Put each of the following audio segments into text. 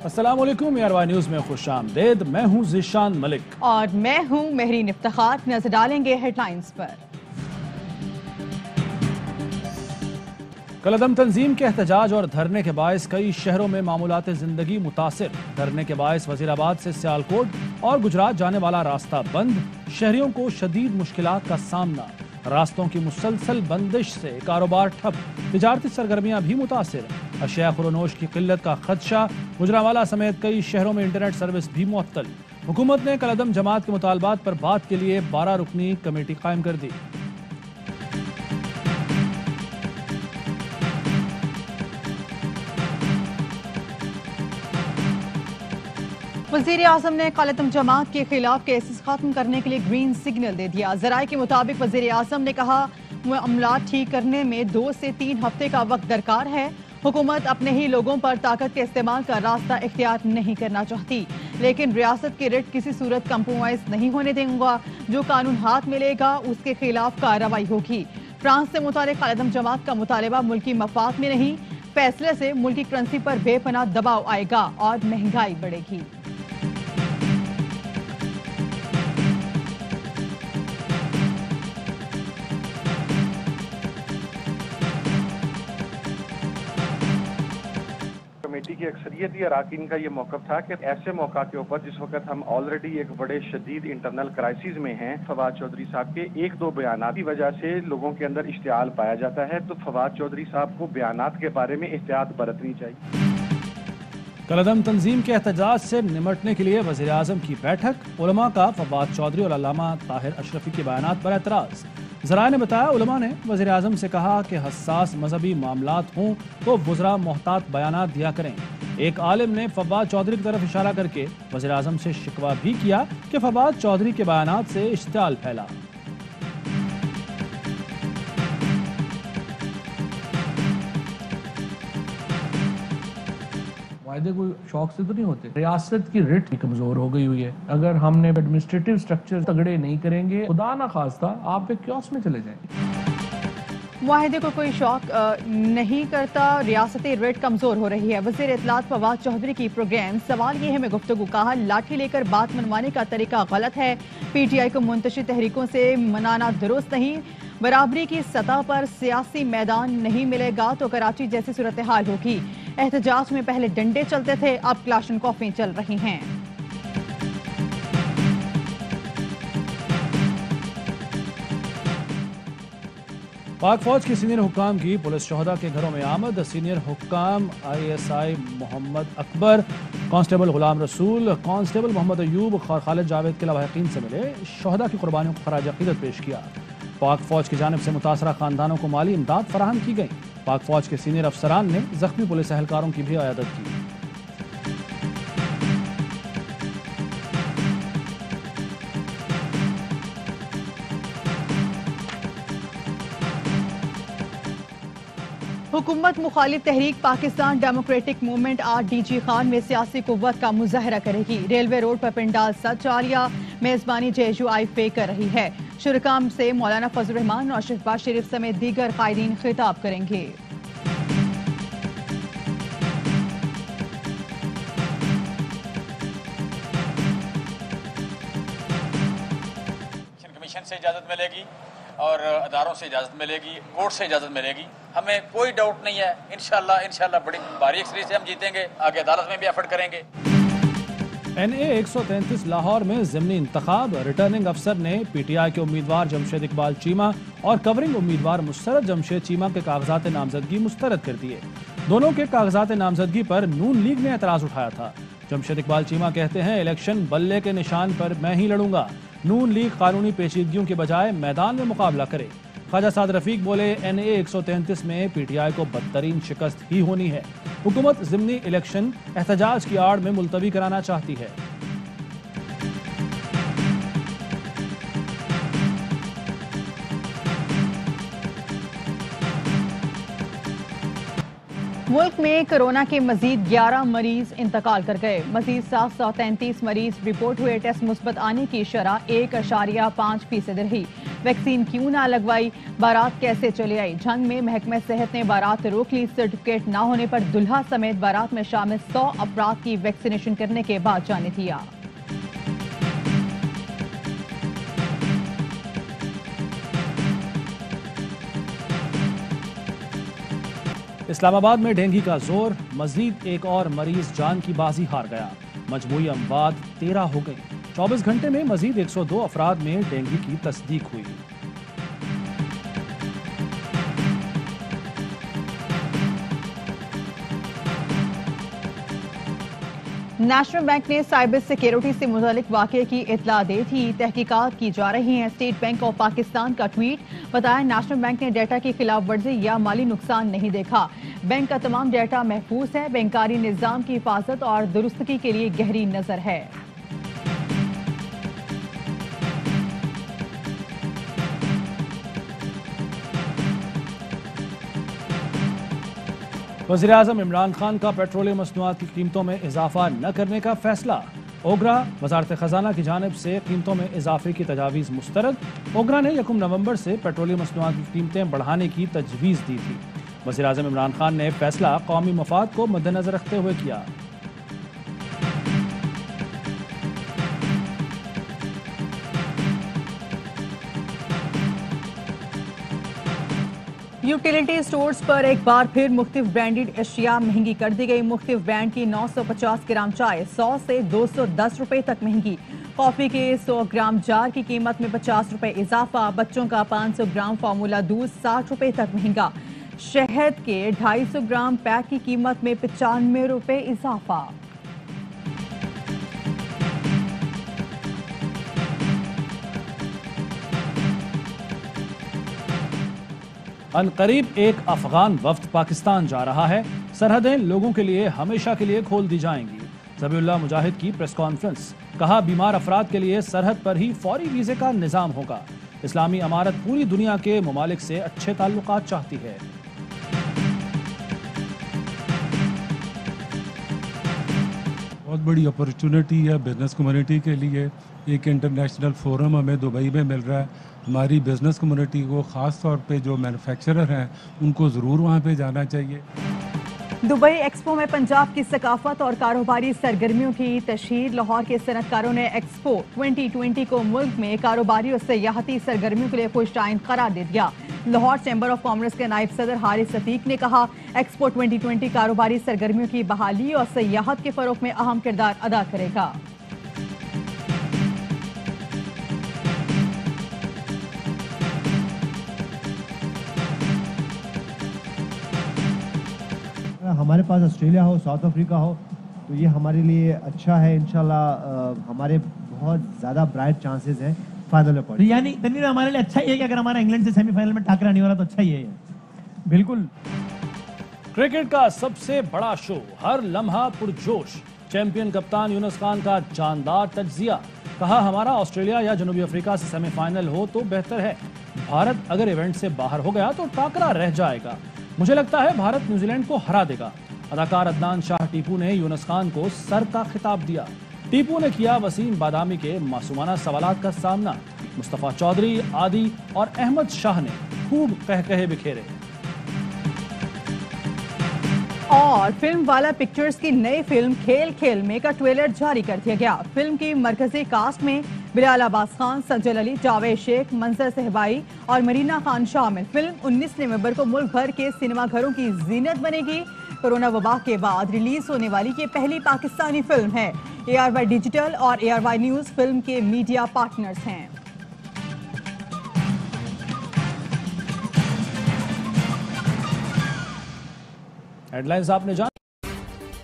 अस्सलाम वालेकुम, ARY news में खुश आमदेद। मैं हूं ज़ीशान मलिक और मैं हूं मेहरीन इफ्तिखार। नजर डालेंगे हेडलाइंस पर। कलअदम तंजीम के एहतजाज और धरने के बायस कई शहरों में मामूलात जिंदगी मुतासिर। धरने के बायस वजीराबाद से सियालकोट और गुजरात जाने वाला रास्ता बंद। शहरियों को शदीद मुश्किलात का सामना। रास्तों की मुसलसल बंदिश से कारोबार ठप। तिजारती सरगर्मियां भी मुतासिर। अशिया खुरोनोश की किल्लत का खदशा। गुजरांवाला समेत कई शहरों में इंटरनेट सर्विस भी मुअत्तल। हुकूमत ने कलअदम जमात के मुतालबात पर बात के लिए 12 रुकनी कमेटी कायम कर दी। वज़ीर आज़म ने कलअदम जमात के खिलाफ केसेस खत्म करने के लिए ग्रीन सिग्नल दे दिया। ज़राए के मुताबिक वज़ीर आज़म ने कहा मामलात ठीक करने में 2 से 3 हफ्ते का वक्त दरकार है। हुकूमत अपने ही लोगों पर ताकत के इस्तेमाल का रास्ता इख्तियार नहीं करना चाहती, लेकिन रियासत की रिट किसी सूरत कंप्रोमाइज नहीं होने देंगे। जो कानून हाथ मिलेगा उसके खिलाफ कार्रवाई होगी। फ्रांस से मुतालिक कलअदम जमात का मुतालबा मुल्की मफाद में नहीं, फैसले से मुल्की करेंसी पर बेपनाह दबाव आएगा और महंगाई बढ़ेगी। कमेटी की अक्सरियती अराकीन का ये मौक़िफ़ था कि ऐसे मौका के ऊपर जिस वक्त हम ऑलरेडी एक बड़े शदीद इंटरनल क्राइसिस में हैं, फवाद चौधरी साहब के 1-2 बयानात की वजह से लोगों के अंदर इश्तियाल पाया जाता है, तो फवाद चौधरी साहब को बयानात के बारे में एहतियात बरतनी चाहिए। कलअदम तंजीम के एहतजाज से निमटने के लिए वज़ीर आज़म की बैठक। उलमा का फवाद चौधरी और अल्लामा ताहिर अशरफी के बयानात पर एतराज़। ज़राए ने बताया उलमा ने वज़ीर आज़म से कहा कि हसास मजहबी मामलात हों तो वज़रा मोहतात बयानात दिया करें। एक आलिम ने फवाद चौधरी की तरफ इशारा करके वज़ीर आज़म से शिकवा भी किया कि फवाद चौधरी के बयानात से इश्तियाल फैला। वायदे कोई शौक से तो नहीं होते। रियासत की रिट कमजोर हो गई हुई है। अगर हमने एडमिनिस्ट्रेटिव स्ट्रक्चर तगड़े नहीं करेंगे, खुदा ना खास्ता आप एक क्योस में चले जाएंगे। मुआहिदे को कोई शौक नहीं करता, रियासती रेट कमजोर हो रही है। वज़ीर इत्तलात फवाद चौधरी की प्रोग्राम सवाल ये है में गुफ्तगू। कहा लाठी लेकर बात मनवाने का तरीका गलत है। PTI को मुंतशिर तहरीकों से मनाना दुरुस्त नहीं। बराबरी की सतह पर सियासी मैदान नहीं मिलेगा तो कराची जैसी सूरत हाल होगी। एहतजाज में पहले डंडे चलते थे, अब क्लाशनकॉफी चल रही हैं। पाक फौज के सीनियर हुक्काम की पुलिस शोहदा के घरों में आमद। सीनियर हुक्काम ISI Mohammad Akbar, constable Ghulam Rasool, constable Mohammad Ayub और खालिद जावेद के लवाहिकीन से मिले। शोहदा की कुर्बानियों को खराज अकीदत पेश किया। पाक फौज की जानिब से मुतासरा खानदानों को माली इमदाद फराहम की गई। पाक फौज के सीनियर अफसरान ने जख्मी पुलिस एहलकारों की भी अयादत की। हुकूमत मुखालिफ तहरीक Pakistan Democratic Movement RDG Khan में सियासी कुव्वत का मुजाहरा करेगी। रेलवे रोड पर पिंडाल सचालिया मेजबानी JUI पे कर रही है। शुरकाम से मौलाना फजल रहमान और शहबाज शरीफ समेत दीगर कायदीन खिताब करेंगे। कमीशन से इजाज़त मिलेगी और अदारों से इजाज़त मिलेगी, कोर्ट से इजाज़त मिलेगी। हमें कोई डाउट नहीं है, इंशाल्लाह बड़ी भारी अक्सरियत से हम जीतेंगे। आगे अदालत में भी एफर्ट करेंगे। NA 133 लाहौर में ज़िमनी इंतखाब। रिटर्निंग अफसर ने PTI के उम्मीदवार जमशेद इकबाल चीमा और कवरिंग उम्मीदवार मुस्तरद जमशेद चीमा के कागजात नामजदगी मुस्तरद कर दिए। दोनों के कागजात नामजदगी पर नून लीग ने एतराज़ उठाया था। जमशेद इकबाल चीमा कहते हैं इलेक्शन बल्ले के निशान पर मैं ही लड़ूंगा। नून लीग कानूनी पेचीदगियों के बजाय मैदान में मुकाबला करे। ख्वाजा साद रफीक बोले NA 133 में PTI को बदतरीन शिकस्त ही होनी है। हुकूमत ज़िमनी इलेक्शन एहतजाज की आड़ में मुलतवी कराना चाहती है। मुल्क में कोरोना के मजीद 11 मरीज इंतकाल कर गए। मजीद 733 मरीज रिपोर्ट हुए। टेस्ट मुस्बत आने की शरह 1.5% रही। वैक्सीन क्यों ना लगवाई, बारात कैसे चले आई। जंग में महकमे सेहत ने बारात रोक ली। सर्टिफिकेट ना होने पर दुल्हा समेत बारात में शामिल 100 अफराद की वैक्सीनेशन करने के बाद जाने दिया। इस्लामाबाद में डेंगू का जोर, मजीद एक और मरीज जान की बाजी हार गया। मजमूई अमवात 13 हो गई। 24 घंटे में मजीद 102 अफराद में डेंगू की तस्दीक हुई। नेशनल बैंक ने साइबर सिक्योरिटी से मुतालिक वाक़े की इतला दी थी। तहकीकात की जा रही हैं। स्टेट बैंक ऑफ पाकिस्तान का ट्वीट बताया, नेशनल बैंक ने डेटा की खिलाफ वर्जी या माली नुकसान नहीं देखा। बैंक का तमाम डेटा महफूज है। बैंकारी निज़ाम की हिफाजत और दुरुस्तगी के लिए गहरी नजर है। वज़ीर-ए-आज़म इमरान खान का पेट्रोलियम मसनूआत की कीमतों में इजाफा न करने का फैसला। ओगरा वजारत खजाना की जानिब से कीमतों में इजाफे की तजावीज़ मुस्तरद। ओगरा ने 1 नवंबर से पेट्रोलियम मसनूआत की कीमतें बढ़ाने की तजवीज़ दी थी। वज़ीर-ए-आज़म इमरान खान ने फैसला कौमी मफाद को मद्देनजर रखते हुए किया। यूटिलिटी स्टोर्स पर एक बार फिर मुख्तलिफ ब्रांडेड अशिया महंगी कर दी गई। मुख्तलिफ ब्रांड की 950 ग्राम चाय 100 से 210 रुपए तक महंगी। कॉफी के 100 ग्राम जार की कीमत में 50 रुपए इजाफा। बच्चों का 500 ग्राम फार्मूला दूध 60 रुपए तक महंगा। शहद के 250 ग्राम पैक की कीमत में 95 रुपए इजाफा। अनकरीब एक अफगान वफ्द पाकिस्तान जा रहा है। सरहदें लोगों के लिए हमेशा के लिए खोल दी जाएंगी। ज़बीउल्लाह मुजाहिद की प्रेस कॉन्फ्रेंस। कहा, बीमार अफराद के लिए सरहद पर ही फौरी वीज़े का निज़ाम होगा। इस्लामी अमारत पूरी दुनिया के ममालिक से अच्छे ताल्लुकात चाहती है। बहुत बड़ी अपॉर्चुनिटी है बिजनेस कम्युनिटी के लिए। एक इंटरनेशनल फोरम हमें दुबई में मिल रहा है। हमारी बिजनेस कम्युनिटी को, ख़ास तौर पे जो मैन्युफैक्चरर हैं, उनको ज़रूर वहाँ पे जाना चाहिए। दुबई एक्सपो में पंजाब की सकाफत और कारोबारी सरगर्मियों की तशहीर। लाहौर के सनतकारों ने एक्सपो 2020 को मुल्क में कारोबारी और सयाहती सरगर्मियों के लिए खुशआइन करार दे दिया। लाहौर चैम्बर ऑफ कॉमर्स के नायब सदर हारिस सतीक ने कहा, एक्सपो 2020 कारोबारी सरगर्मियों की बहाली और सयाहत के फरोग में अहम किरदार अदा करेगा। हमारे पास ऑस्ट्रेलिया हो, साउथ अफ्रीका हो, तो ये हमारे लिए अच्छा है। इंशाल्लाह हमारे बहुत ज़्यादा ब्राइट चांसेस हैं फाइनल में पहुंचने। यानी तनवीर हमारे लिए अच्छा ही है कि अगर हमारा इंग्लैंड से सेमीफाइनल में टकरा नहीं हो रहा तो अच्छा ही है। बिल्कुल। क्रिकेट का सबसे बड़ा शो, हर लम्हा पुरजोश। चैंपियन कप्तान यूनुस खान का जानदार तज्जिया। कहा, हमारा ऑस्ट्रेलिया या जनूबी अफ्रीका से सेमीफाइनल हो तो बेहतर है। भारत अगर इवेंट से बाहर हो गया तो टाकरा रह जाएगा। मुझे लगता है भारत न्यूजीलैंड को हरा देगा। अदाकार अदनान शाह टीपू ने यूनुस खान को सर का खिताब दिया। टीपू ने किया वसीम बादामी के मासूमाना सवालात का सामना। मुस्तफा चौधरी, आदि और अहमद शाह ने खूब कहकहे बिखेरे। और फिल्म वाला पिक्चर्स की नई फिल्म खेल खेल में का ट्रेलर जारी कर दिया गया। फिल्म की मरकजी कास्ट में बिलाल अब्बास खान, सज्जल अली, जावेद शेख, मंजर सहबाई और मरीना खान शामिल। फिल्म 19 नवंबर को मुल्क भर के सिनेमाघरों की जीनत बनेगी। कोरोना वबा के बाद रिलीज होने वाली ये पहली पाकिस्तानी फिल्म है। ARY डिजिटल और ARY न्यूज फिल्म के मीडिया पार्टनर्स हैं। हेडलाइंस आपने जान।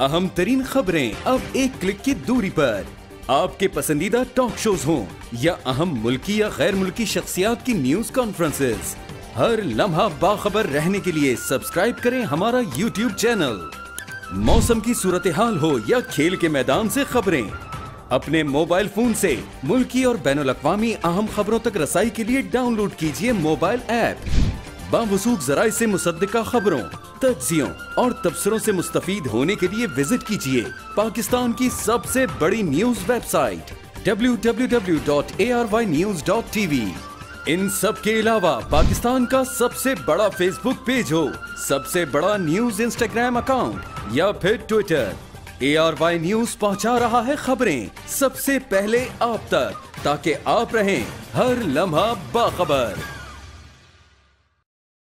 अहम तरीन खबरें अब एक क्लिक की दूरी पर। आपके पसंदीदा टॉक शोज हों या अहम मुल्की या गैर मुल्की शख्सियात की न्यूज कॉन्फ्रेंसेस, हर लम्हा बाखबर रहने के लिए सब्सक्राइब करें हमारा YouTube चैनल। मौसम की सूरत हाल हो या खेल के मैदान से खबरें, अपने मोबाइल फोन से मुल्की और बैनुल-अक़वामी अहम खबरों तक रसाई के लिए डाउनलोड कीजिए मोबाइल ऐप। बावसूख ज़राए से मुसद्दिका खबरों, तज्जियों और तबसरों से मुस्तफीद होने के लिए विजिट कीजिए पाकिस्तान की सबसे बड़ी न्यूज वेबसाइट www.arYnews.tv। इन सब के अलावा पाकिस्तान का सबसे बड़ा फेसबुक पेज हो, सबसे बड़ा न्यूज इंस्टाग्राम अकाउंट या फिर ट्विटर, ARY न्यूज पहुंचा रहा है खबरें सबसे पहले आप तक, ताकि आप रहें हर लम्हा बाखबर।